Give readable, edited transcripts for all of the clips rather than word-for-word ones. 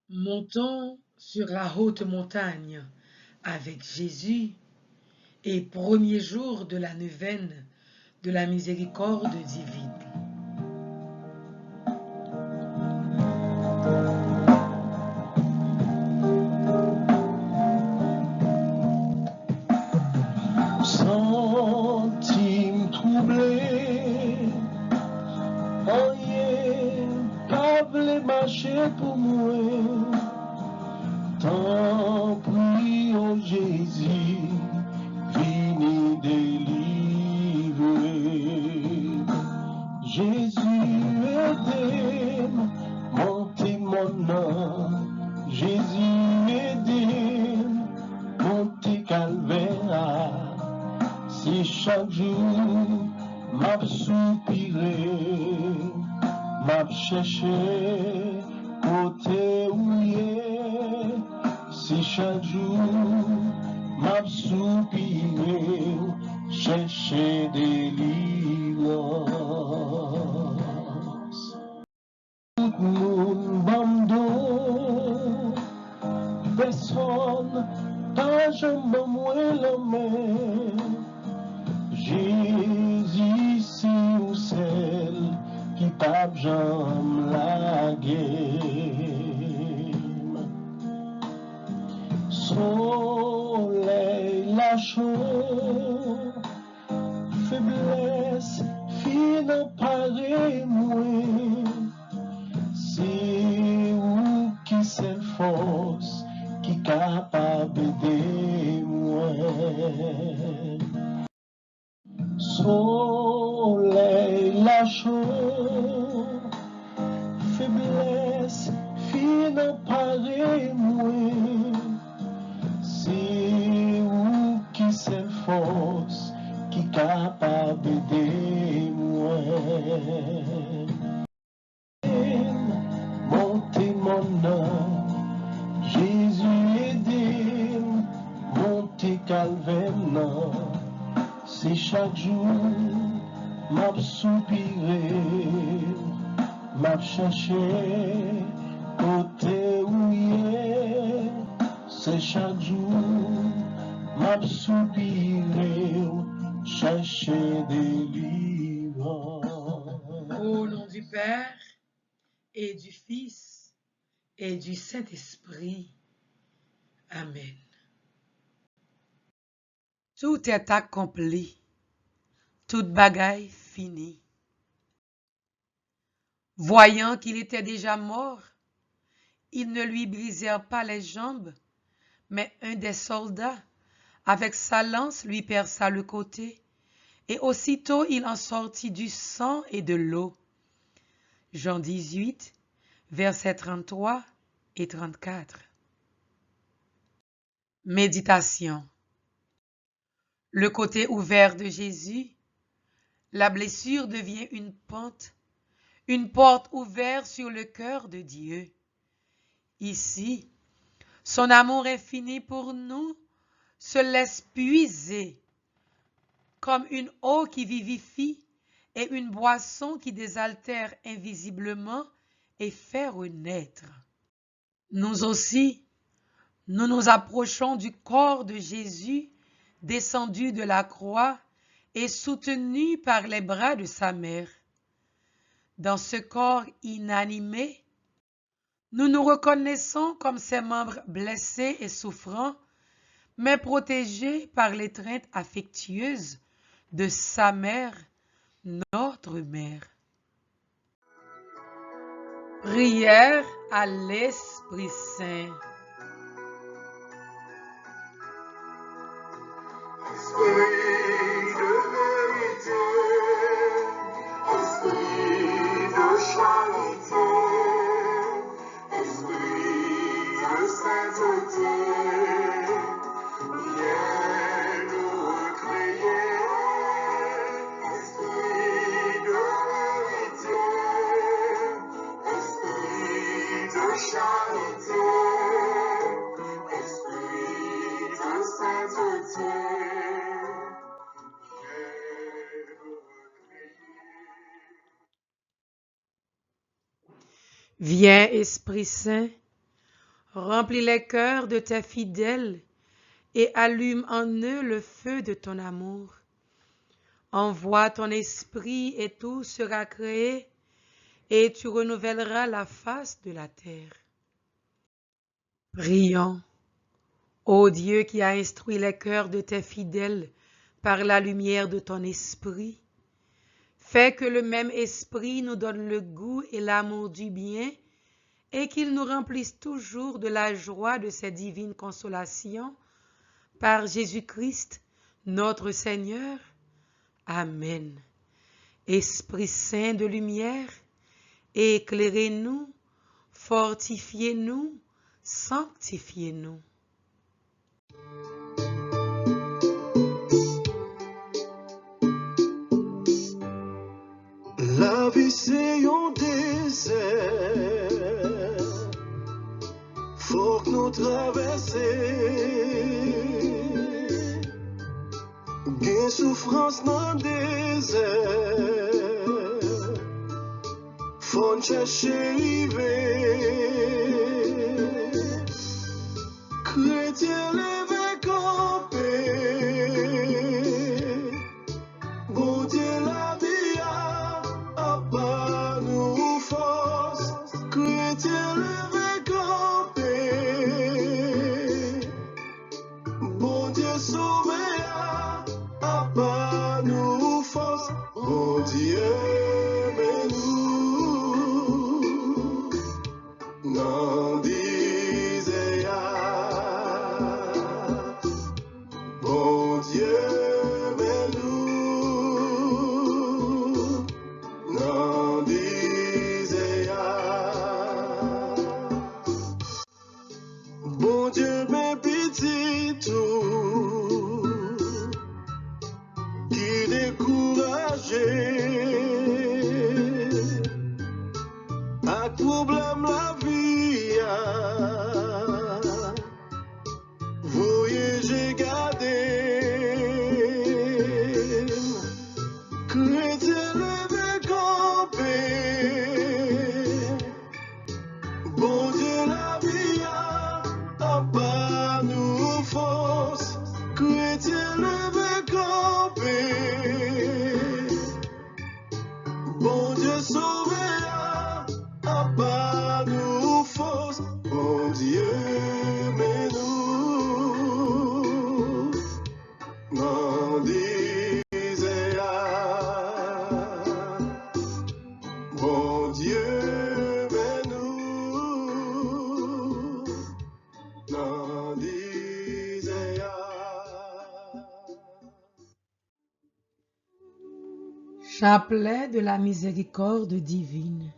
Montons sur la haute montagne avec Jésus et premier jour de la neuvaine de la miséricorde divine. Sentime troublé, rien pas voulu marcher pour moi. Tant prie, oh Jésus, vini délivrer. Jésus aide-moi, montez mon nom. Jésus aide-moi, montez calvaire. Si chaque jour m'a soupiré, m'a cherché côté où il est. Si chaque jour m'a soupiré, cherché délivrance. Tout le monde bando, personne, pas jamais moi la main. Jésus, c'est ou celle qui tape jambe la game. Soleil, la chaud, faiblesse, fin pareil moi. C'est où qui c'est force qui capable d'aider moi. Soleil, la chaud, faiblesse, fin pareil moi. C'est où qui c'est force qui capable d'aider moi. Montez mon nom, Jésus aidez, montez calvaire non. C'est chaque jour m'a soupiré, m'a cherché côté où il est. C'est chaque jour m'a soupiré, chercher délivrance. Au nom du Père et du Fils et du Saint-Esprit. Amen. Tout est accompli, toute bagaille finie. Voyant qu'il était déjà mort, ils ne lui brisèrent pas les jambes, mais un des soldats, avec sa lance, lui perça le côté, et aussitôt il en sortit du sang et de l'eau. Jean 18, versets 33 et 34. Méditation. Le côté ouvert de Jésus, la blessure devient une porte ouverte sur le cœur de Dieu. Ici, son amour infini pour nous se laisse puiser comme une eau qui vivifie et une boisson qui désaltère invisiblement et fait renaître. Nous aussi, nous nous approchons du corps de Jésus descendu de la croix et soutenu par les bras de sa mère. Dans ce corps inanimé, nous nous reconnaissons comme ses membres blessés et souffrants, mais protégés par l'étreinte affectueuse de sa mère, notre mère. Prière à l'Esprit Saint. Esprit de vérité, esprit de charité, esprit de sainteté, viens nous recréer. Esprit de vérité, esprit de charité, esprit de sainteté. Viens, Esprit Saint, Remplis les cœurs de tes fidèles et allume en eux le feu de ton amour. Envoie ton esprit et tout sera créé, et tu renouvelleras la face de la terre. Prions. Ô Dieu qui a instruit les cœurs de tes fidèles par la lumière de ton esprit, fais que le même esprit nous donne le goût et l'amour du bien et qu'il nous remplisse toujours de la joie de ces divines consolations par Jésus-Christ, notre Seigneur. Amen. Esprit Saint de lumière, éclairez-nous, fortifiez-nous, sanctifiez-nous. La vie c'est un désert, faut que nous traverser. Gain souffrance dans le désert, faut chercher river. Chrétien levé campé, bon Dieu la vie a pas nous force. Chrétien levé campé, bon Dieu sauvé a pas nous force. Bon Dieu mais nous n'en disait bon Dieu mais nous n'en disait bon Dieu mais petit tout qui découragé à problème la vie voyez j'ai gardé chrétien levé campé bon Dieu la vie a pas nous force chrétien levé campé bon Dieu sauvé a pas nous force bon Dieu mais nous n'en disait bon Dieu mais nous n'en disait Chapelet de la miséricorde divine.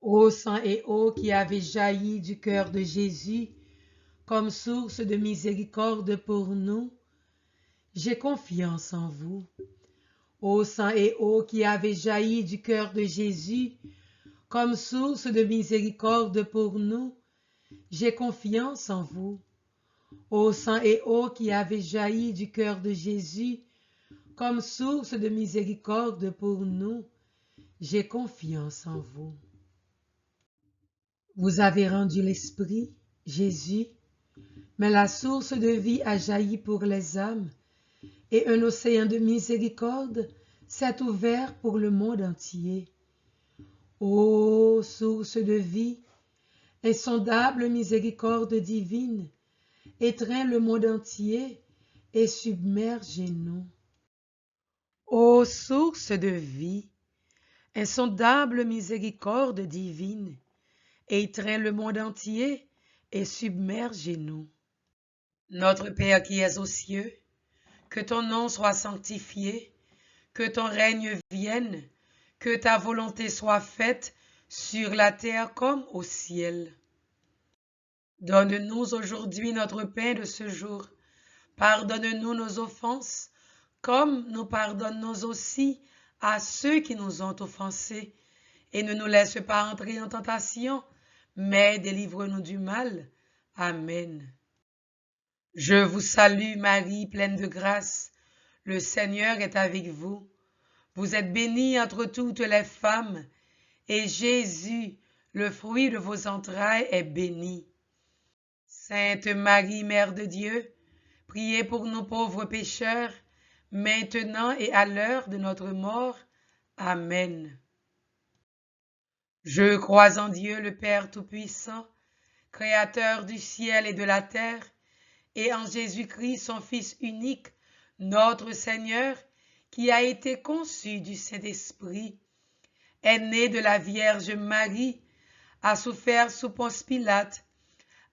Ô sang et eau qui avez jailli du cœur de Jésus comme source de miséricorde pour nous, j'ai confiance en vous. Ô sang et eau qui avez jailli du cœur de Jésus comme source de miséricorde pour nous, j'ai confiance en vous. Ô sang et eau qui avez jailli du cœur de Jésus comme source de miséricorde pour nous, j'ai confiance en vous. Vous avez rendu l'Esprit, Jésus, mais la source de vie a jailli pour les âmes, et un océan de miséricorde s'est ouvert pour le monde entier. Ô source de vie, insondable miséricorde divine, étreins le monde entier et submergez-nous. Ô source de vie, insondable miséricorde divine, étreins le monde entier et submergez-nous. Notre Père qui es aux cieux, que ton nom soit sanctifié, que ton règne vienne, que ta volonté soit faite sur la terre comme au ciel. Donne-nous aujourd'hui notre pain de ce jour. Pardonne-nous nos offenses, comme nous pardonnons aussi à ceux qui nous ont offensés. Et ne nous laisse pas entrer en tentation, mais délivre-nous du mal. Amen. Je vous salue Marie, pleine de grâce. Le Seigneur est avec vous. Vous êtes bénie entre toutes les femmes, et Jésus, le fruit de vos entrailles, est béni. Sainte Marie, Mère de Dieu, priez pour nous pauvres pécheurs, maintenant et à l'heure de notre mort. Amen. Je crois en Dieu, le Père Tout-Puissant, Créateur du ciel et de la terre, et en Jésus-Christ, son Fils unique, notre Seigneur, qui a été conçu du Saint-Esprit, est né de la Vierge Marie, a souffert sous Ponce Pilate,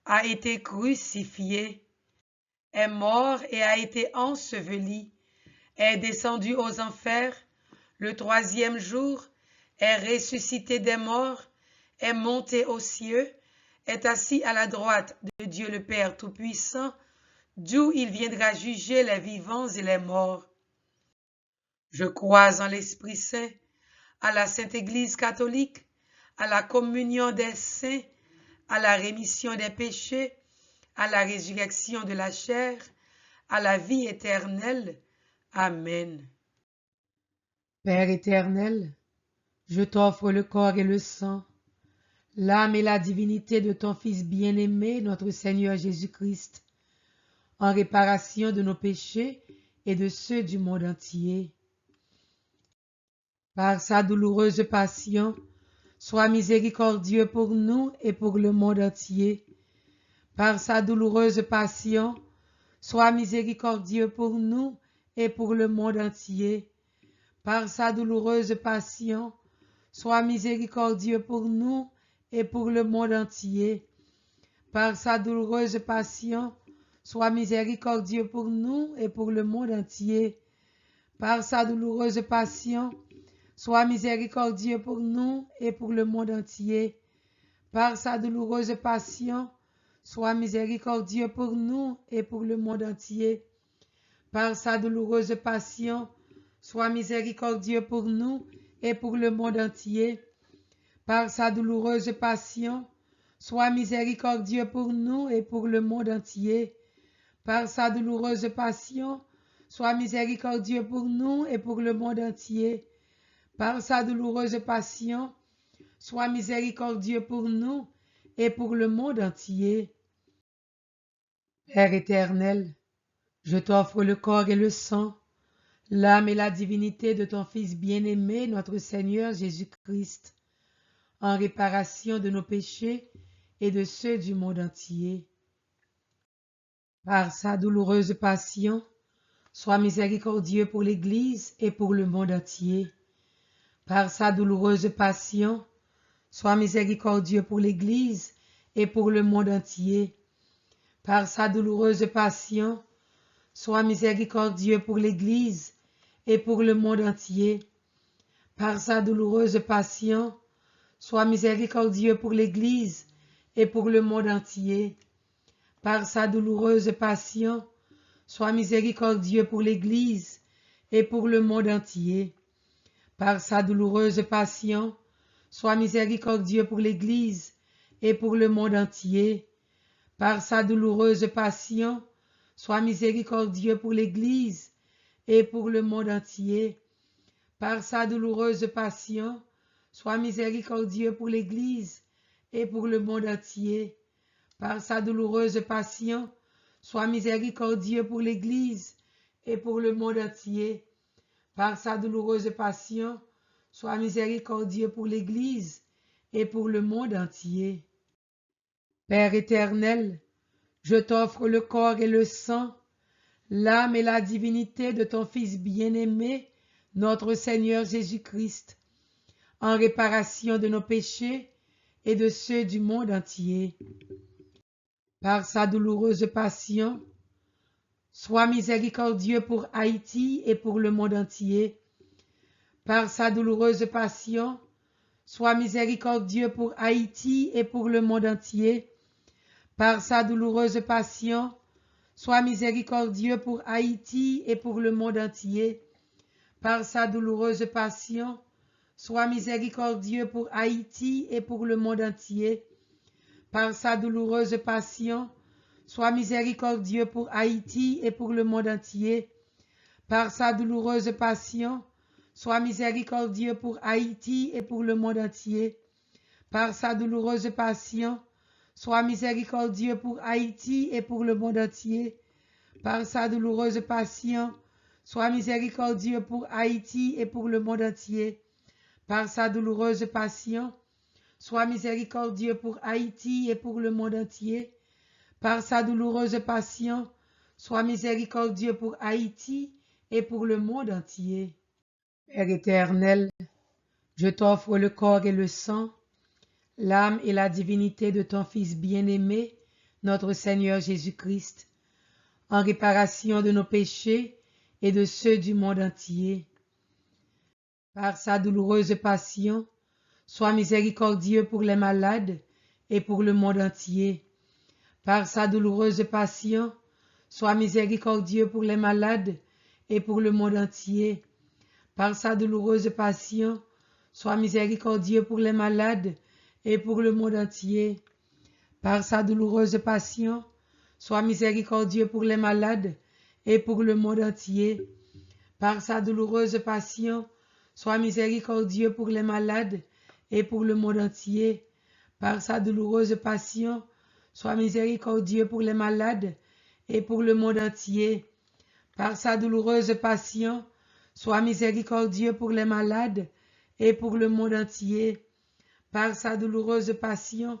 a été crucifié, est mort et a été enseveli, est descendu aux enfers, le troisième jour, est ressuscité des morts, est monté aux cieux, est assis à la droite de Dieu le Père Tout-Puissant, d'où il viendra juger les vivants et les morts. Je crois en l'Esprit Saint, à la Sainte Église catholique, à la communion des saints, à la rémission des péchés, à la résurrection de la chair, à la vie éternelle. Amen. Père éternel, je t'offre le corps et le sang, l'âme et la divinité de ton Fils bien-aimé, notre Seigneur Jésus-Christ, en réparation de nos péchés et de ceux du monde entier. Par sa douloureuse passion, sois miséricordieux pour nous et pour le monde entier. Par sa douloureuse passion, sois miséricordieux pour nous et pour le monde entier. Par sa douloureuse passion, sois miséricordieux pour nous et pour le monde entier. Par sa douloureuse passion, sois miséricordieux pour nous et pour le monde entier. Par sa douloureuse passion, sois miséricordieux pour nous et pour le monde entier. Par sa douloureuse passion, sois miséricordieux pour nous et pour le monde entier. Par sa douloureuse passion, sois miséricordieux pour nous et pour le monde entier. Par sa douloureuse passion, sois miséricordieux pour nous et pour le monde entier. Par sa douloureuse passion, sois miséricordieux pour nous et pour le monde entier. Par sa douloureuse passion, sois miséricordieux pour nous et pour le monde entier. Père éternel, je t'offre le corps et le sang, l'âme et la divinité de ton Fils bien-aimé, notre Seigneur Jésus-Christ, en réparation de nos péchés et de ceux du monde entier. Par sa douloureuse passion, sois miséricordieux pour l'Église et pour le monde entier. Par sa douloureuse passion, sois miséricordieux pour l'Église et pour le monde entier. Par sa douloureuse passion, sois miséricordieux pour l'Église et pour le monde entier. Par sa douloureuse passion, sois miséricordieux pour l'Église et pour le monde entier. Par sa douloureuse passion, sois miséricordieux pour l'Église et pour le monde entier. Par sa douloureuse passion, sois miséricordieux pour l'Église et pour le monde entier. Par sa douloureuse passion, sois miséricordieux pour l'Église et pour le monde entier. Par sa douloureuse passion, sois miséricordieux pour l'Église et pour le monde entier. Par sa douloureuse passion, sois miséricordieux pour l'Église et pour le monde entier. Par sa douloureuse passion, sois miséricordieux pour l'Église et pour le monde entier. Père éternel, je t'offre le corps et le sang, l'âme et la divinité de ton Fils bien-aimé, notre Seigneur Jésus-Christ, en réparation de nos péchés et de ceux du monde entier. Par sa douloureuse passion, sois miséricordieux pour Haïti et pour le monde entier. Par sa douloureuse passion, sois miséricordieux pour Haïti et pour le monde entier. Par sa douloureuse passion, sois miséricordieux pour Haïti et pour le monde entier. Par sa douloureuse passion, sois miséricordieux pour Haïti et pour le monde entier. Par sa douloureuse passion, sois miséricordieux pour Haïti et pour le monde entier. Par sa douloureuse passion, sois miséricordieux pour Haïti et pour le monde entier. Par sa douloureuse passion, sois miséricordieux pour Haïti et pour le monde entier. Par sa douloureuse passion, sois miséricordieux pour Haïti et pour le monde entier. Par sa douloureuse passion, sois miséricordieux pour Haïti et pour le monde entier. Par sa douloureuse passion, sois miséricordieux pour Haïti et pour le monde entier. Père éternel, je t'offre le corps et le sang, l'âme et la divinité de ton Fils bien-aimé, notre Seigneur Jésus-Christ, en réparation de nos péchés et de ceux du monde entier. Par sa douloureuse passion, sois miséricordieux pour les malades et pour le monde entier. Par sa douloureuse passion, sois miséricordieux pour les malades et pour le monde entier. Par sa douloureuse passion, sois miséricordieux pour les malades et pour le monde entier. Par sa douloureuse passion, sois miséricordieux pour les malades et pour le monde entier. Par sa douloureuse passion, sois miséricordieux pour les malades et pour le monde entier. Par sa douloureuse passion, sois miséricordieux pour les malades et pour le monde entier. Par sa douloureuse passion, sois miséricordieux pour les malades et pour le monde entier. Par sa douloureuse passion,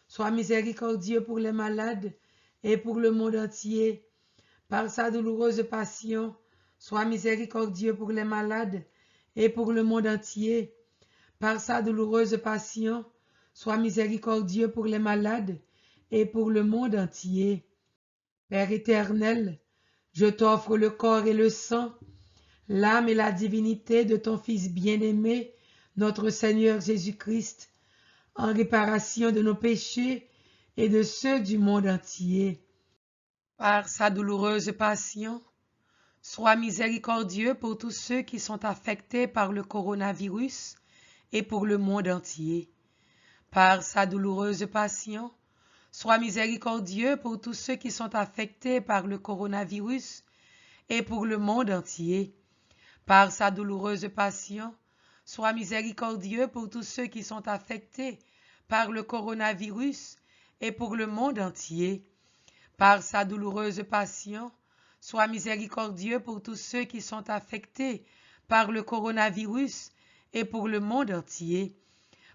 sois miséricordieux pour les malades et pour le monde entier. Par sa douloureuse passion, sois miséricordieux pour les malades et pour le monde entier. Par sa douloureuse passion, sois miséricordieux pour les malades et pour le monde entier. Père éternel, je t'offre le corps et le sang, l'âme et la divinité de ton Fils bien-aimé, notre Seigneur Jésus-Christ, en réparation de nos péchés et de ceux du monde entier. Par sa douloureuse passion, sois miséricordieux pour tous ceux qui sont affectés par le coronavirus et pour le monde entier. Par sa douloureuse passion, sois miséricordieux pour tous ceux qui sont affectés par le coronavirus et pour le monde entier. Par sa douloureuse passion, sois miséricordieux pour tous ceux qui sont affectés par le coronavirus et pour le monde entier. Par sa douloureuse passion, sois miséricordieux pour tous ceux qui sont affectés par le coronavirus et pour le monde entier.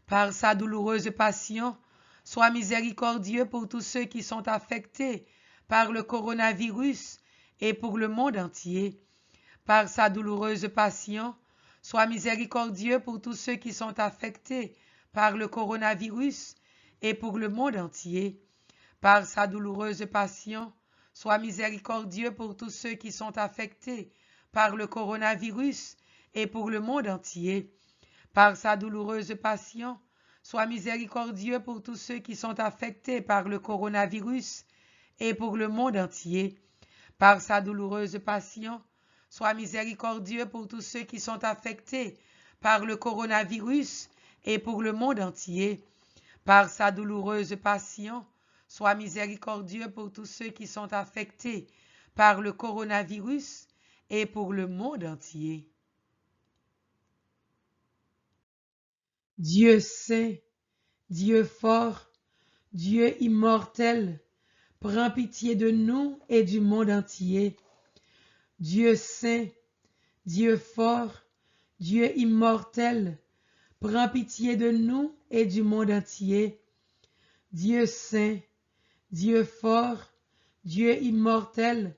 Par sa douloureuse passion, sois miséricordieux pour tous ceux qui sont affectés par le coronavirus et pour le monde entier. Par sa douloureuse passion, sois miséricordieux pour tous ceux qui sont affectés par le coronavirus et pour le monde entier. Par sa douloureuse passion, sois miséricordieux pour tous ceux qui sont affectés par le coronavirus et pour le monde entier. Par sa douloureuse passion, sois miséricordieux pour tous ceux qui sont affectés par le coronavirus et pour le monde entier. Par sa douloureuse passion, sois miséricordieux pour tous ceux qui sont affectés par le coronavirus et pour le monde entier. Par sa douloureuse passion, sois miséricordieux pour tous ceux qui sont affectés par le coronavirus et pour le monde entier. Dieu saint, Dieu fort, Dieu immortel, prends pitié de nous et du monde entier. Dieu saint, Dieu fort, Dieu immortel, prends pitié de nous et du monde entier. Dieu saint, Dieu fort, Dieu immortel,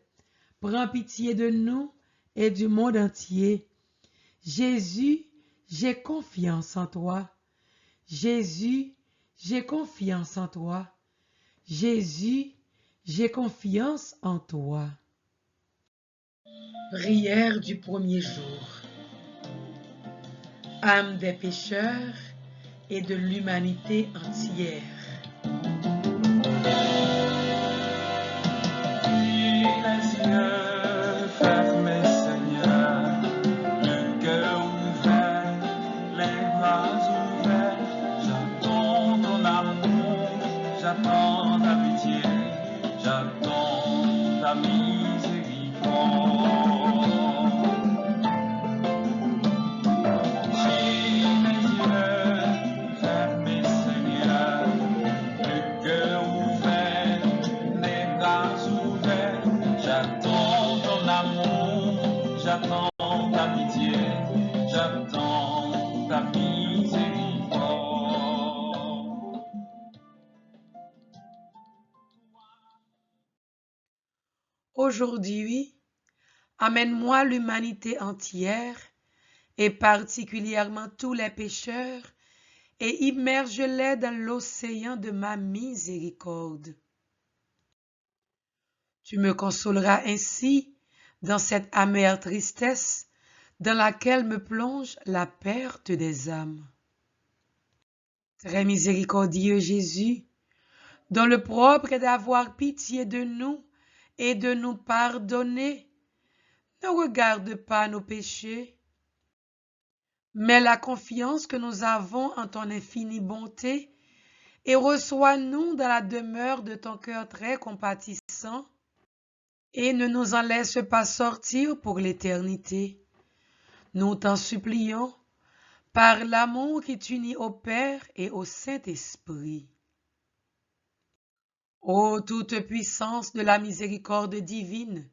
prends pitié de nous et du monde entier. Jésus, j'ai confiance en toi. Jésus, j'ai confiance en toi. Jésus, j'ai confiance en toi. Prière du premier jour. Âme des pécheurs et de l'humanité entière. Les yeux fermés, Seigneur, le cœur ouvert, les bras ouverts, j'attends ton amour, j'attends ta pitié, j'attends ta miséricorde. aujourd'hui, amène-moi l'humanité entière, et particulièrement tous les pécheurs, et immerge-les dans l'océan de ma miséricorde. Tu me consoleras ainsi dans cette amère tristesse dans laquelle me plonge la perte des âmes. Très miséricordieux Jésus, dont le propre est d'avoir pitié de nous et de nous pardonner, ne regarde pas nos péchés, mais la confiance que nous avons en ton infinie bonté, et reçois-nous dans la demeure de ton cœur très compatissant, et ne nous en laisse pas sortir pour l'éternité. Nous t'en supplions, par l'amour qui t'unit au Père et au Saint-Esprit. Ô toute puissance de la miséricorde divine,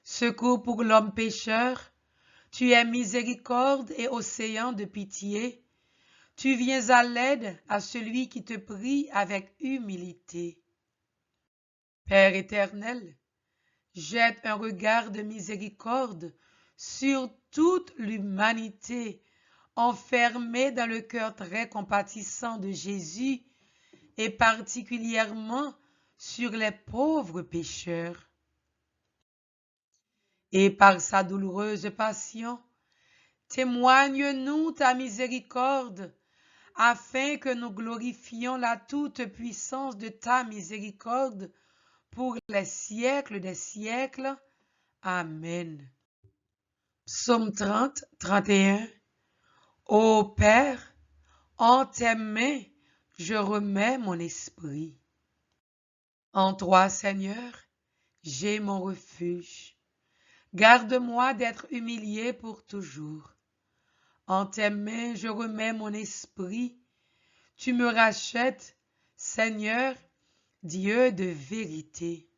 secours pour l'homme pécheur, tu es miséricorde et océan de pitié, tu viens à l'aide à celui qui te prie avec humilité. Père éternel, jette un regard de miséricorde sur toute l'humanité, enfermée dans le cœur très compatissant de Jésus, et particulièrement sur les pauvres pécheurs. Et par sa douloureuse passion, témoigne-nous ta miséricorde, afin que nous glorifions la toute-puissance de ta miséricorde pour les siècles des siècles. Amen. Psaume 30, 31. Ô Père, en tes mains, je remets mon esprit. En toi, Seigneur, j'ai mon refuge. Garde-moi d'être humilié pour toujours. En tes mains, je remets mon esprit. Tu me rachètes, Seigneur, Dieu de vérité.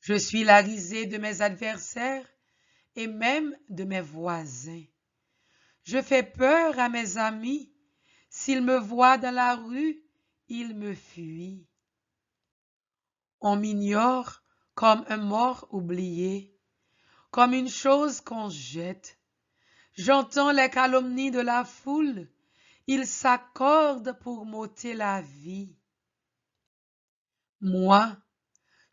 Je suis la risée de mes adversaires et même de mes voisins. Je fais peur à mes amis. S'ils me voient dans la rue, ils me fuient. On m'ignore comme un mort oublié, comme une chose qu'on jette. J'entends les calomnies de la foule, ils s'accordent pour m'ôter la vie. Moi,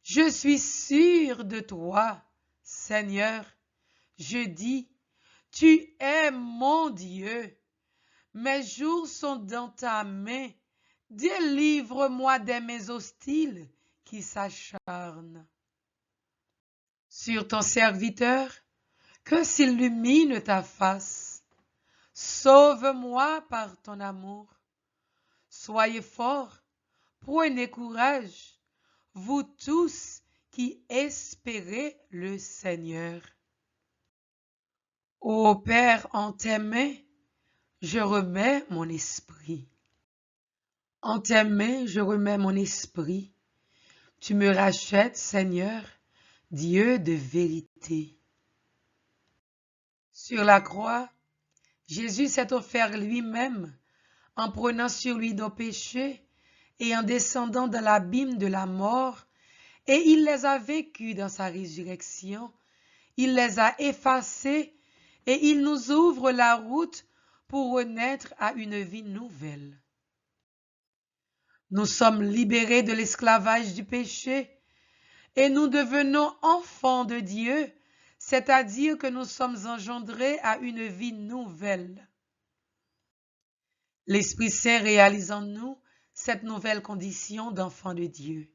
je suis sûr de toi, Seigneur. Je dis, tu es mon Dieu. Mes jours sont dans ta main. Délivre-moi des mains hostiles qui s'acharnent sur ton serviteur, que s'illumine ta face. Sauve-moi par ton amour. Soyez forts, prenez courage, vous tous qui espérez le Seigneur. Ô Père, en tes mains, je remets mon esprit. En tes mains, je remets mon esprit. Tu me rachètes, Seigneur, Dieu de vérité. Sur la croix, Jésus s'est offert lui-même en prenant sur lui nos péchés et en descendant dans l'abîme de la mort, et il les a vécus dans sa résurrection. Il les a effacés et il nous ouvre la route pour renaître à une vie nouvelle. Nous sommes libérés de l'esclavage du péché et nous devenons enfants de Dieu, c'est-à-dire que nous sommes engendrés à une vie nouvelle. L'Esprit Saint réalise en nous cette nouvelle condition d'enfants de Dieu.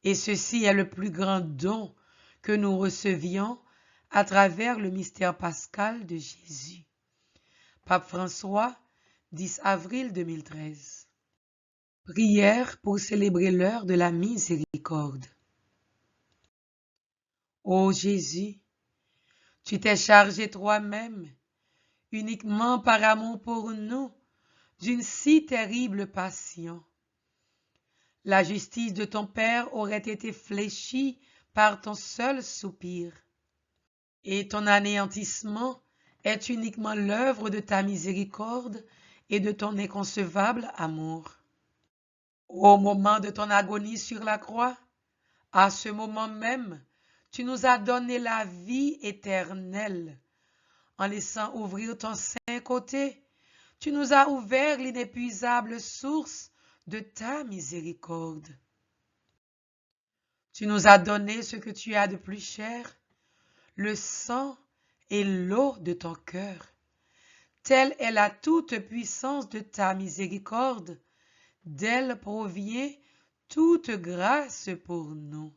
Et ceci est le plus grand don que nous recevions à travers le mystère pascal de Jésus. Pape François, 10 avril 2013. Prière pour célébrer l'heure de la miséricorde. Ô Jésus, tu t'es chargé toi-même, uniquement par amour pour nous, d'une si terrible passion. La justice de ton Père aurait été fléchie par ton seul soupir, et ton anéantissement est uniquement l'œuvre de ta miséricorde et de ton inconcevable amour. Au moment de ton agonie sur la croix, À ce moment même, tu nous as donné la vie éternelle. En laissant ouvrir ton saint côté, tu nous as ouvert l'inépuisable source de ta miséricorde. Tu nous as donné ce que tu as de plus cher, le sang et l'eau de ton cœur. Telle est la toute-puissance de ta miséricorde, d'elle provient toute grâce pour nous.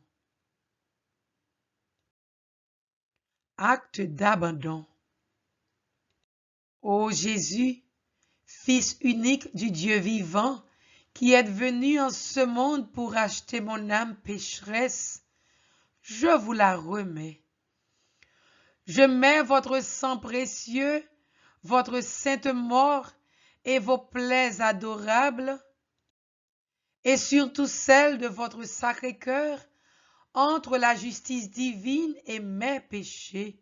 Acte d'abandon. Ô Jésus, Fils unique du Dieu vivant, qui êtes venu en ce monde pour acheter mon âme pécheresse, je vous la remets. Je mets votre sang précieux, votre sainte mort et vos plaies adorables, et surtout celle de votre Sacré-Cœur, entre la justice divine et mes péchés.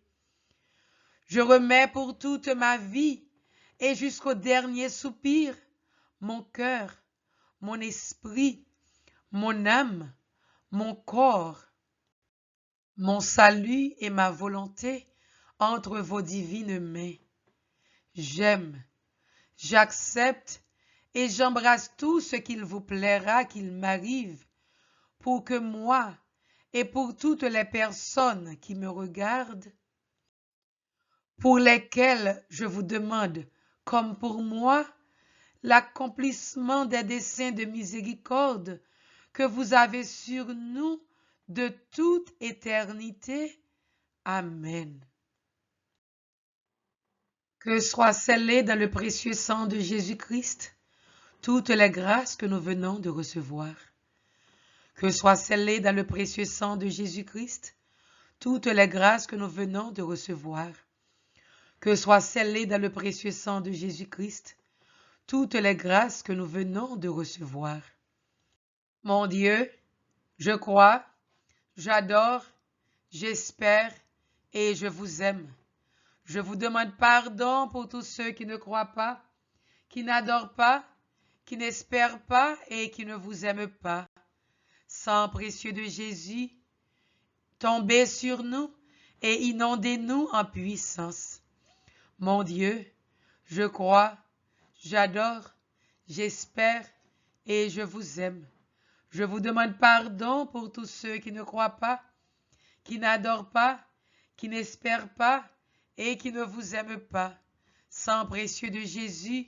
Je remets pour toute ma vie et jusqu'au dernier soupir mon cœur, mon esprit, mon âme, mon corps, mon salut et ma volonté entre vos divines mains. J'aime, j'accepte et j'embrasse tout ce qu'il vous plaira qu'il m'arrive, pour que moi et pour toutes les personnes qui me regardent, pour lesquelles je vous demande, comme pour moi, l'accomplissement des desseins de miséricorde que vous avez sur nous de toute éternité. Amen. Que soient scellées dans le précieux sang de Jésus-Christ toutes les grâces que nous venons de recevoir. Que soient scellées dans le précieux sang de Jésus-Christ toutes les grâces que nous venons de recevoir. Que soient scellées dans le précieux sang de Jésus-Christ toutes les grâces que nous venons de recevoir. Mon Dieu, je crois, j'adore, j'espère et je vous aime. Je vous demande pardon pour tous ceux qui ne croient pas, qui n'adorent pas, qui n'espèrent pas et qui ne vous aiment pas. Sang précieux de Jésus, tombez sur nous et inondez-nous en puissance. Mon Dieu, je crois, j'adore, j'espère et je vous aime. Je vous demande pardon pour tous ceux qui ne croient pas, qui n'adorent pas, qui n'espèrent pas et qui ne vous aiment pas. Sang précieux de Jésus,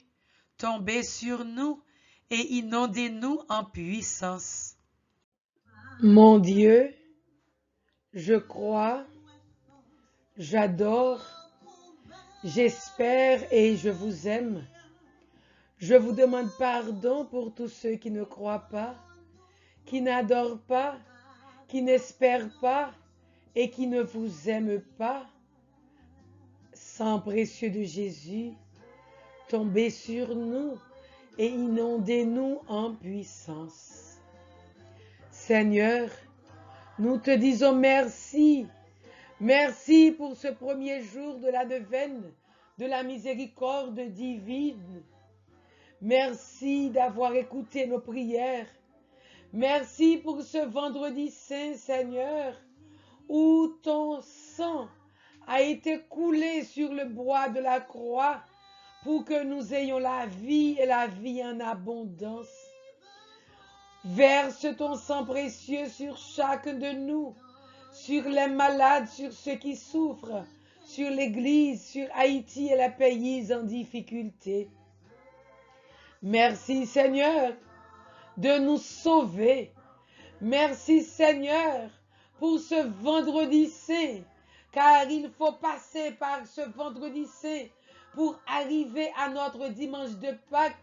tombez sur nous et inondez-nous en puissance. Mon Dieu, je crois, j'adore, j'espère et je vous aime. Je vous demande pardon pour tous ceux qui ne croient pas, qui n'adorent pas, qui n'espèrent pas et qui ne vous aiment pas. Sang précieux de Jésus, tombez sur nous et inondez-nous en puissance. Seigneur, nous te disons merci. Merci pour ce premier jour de la neuvaine de la miséricorde divine. Merci d'avoir écouté nos prières. Merci pour ce vendredi saint, Seigneur, où ton sang a été coulé sur le bois de la croix pour que nous ayons la vie et la vie en abondance. Verse ton sang précieux sur chacun de nous, sur les malades, sur ceux qui souffrent, sur l'Église, sur Haïti et les pays en difficulté. Merci Seigneur de nous sauver. Merci Seigneur pour ce vendredi saint, car il faut passer par ce vendredi saint pour arriver à notre dimanche de Pâques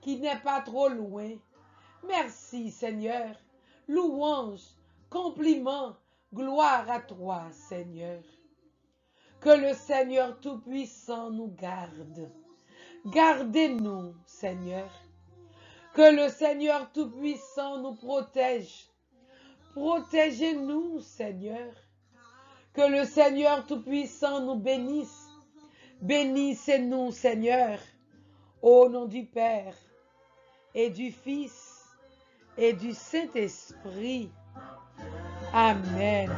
qui n'est pas trop loin. Merci Seigneur, louange, compliment, gloire à toi Seigneur. Que le Seigneur Tout-Puissant nous garde. Gardez-nous Seigneur. Que le Seigneur Tout-Puissant nous protège. Protégez-nous Seigneur. Que le Seigneur Tout-Puissant nous bénisse. Bénissez-nous Seigneur. Au nom du Père et du Fils et du Saint-Esprit. Amen.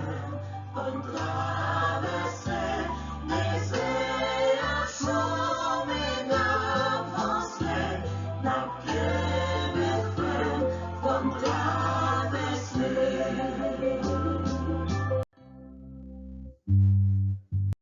Traverser les